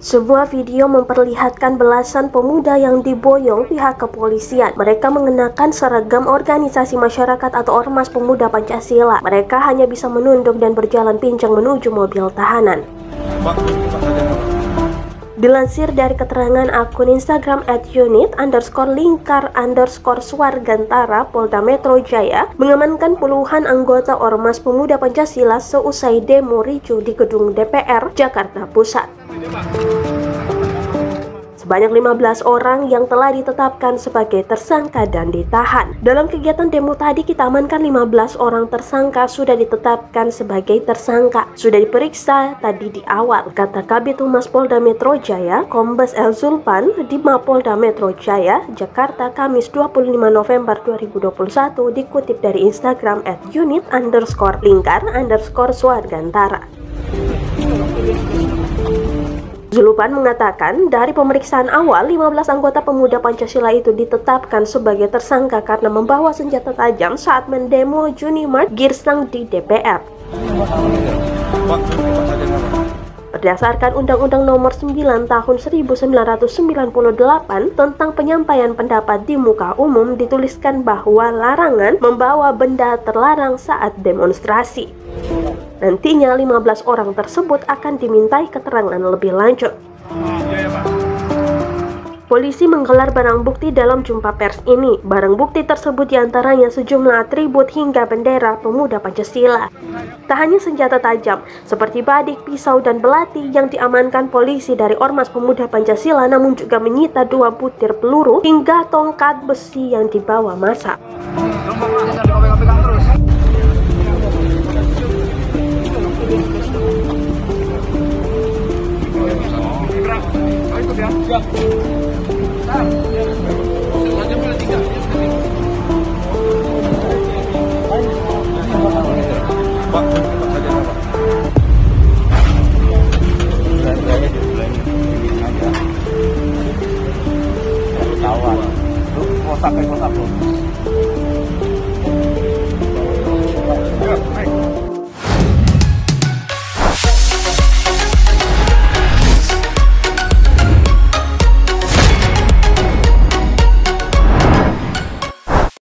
Sebuah video memperlihatkan belasan pemuda yang diboyong pihak kepolisian. Mereka mengenakan seragam organisasi masyarakat atau Ormas Pemuda Pancasila. Mereka hanya bisa menunduk dan berjalan pincang menuju mobil tahanan. Dilansir dari keterangan akun Instagram @unit_lingkar_Suargantara, Polda Metro Jaya mengamankan puluhan anggota Ormas Pemuda Pancasila seusai demo ricuh di gedung DPR Jakarta Pusat. Sebanyak 15 orang yang telah ditetapkan sebagai tersangka dan ditahan. Dalam kegiatan demo tadi kita amankan 15 orang tersangka sudah ditetapkan sebagai tersangka. Sudah diperiksa tadi di awal, kata Kabid Humas Polda Metro Jaya, Kombes El Zulpan di Mapolda Metro Jaya, Jakarta, Kamis 25 November 2021, dikutip dari Instagram @unit_lingkar_Suargantara. Zulpan mengatakan dari pemeriksaan awal 15 anggota pemuda Pancasila itu ditetapkan sebagai tersangka karena membawa senjata tajam saat mendemo Junimart Girsang di DPR. Berdasarkan Undang-Undang Nomor 9 Tahun 1998 tentang penyampaian pendapat di muka umum, dituliskan bahwa larangan membawa benda terlarang saat demonstrasi. Nantinya 15 orang tersebut akan dimintai keterangan lebih lanjut. Polisi menggelar barang bukti dalam jumpa pers ini. Barang bukti tersebut diantaranya sejumlah atribut hingga bendera Pemuda Pancasila. Tak hanya senjata tajam seperti badik, pisau, dan belati yang diamankan polisi dari Ormas Pemuda Pancasila, namun juga menyita 2 butir peluru hingga tongkat besi yang dibawa massa.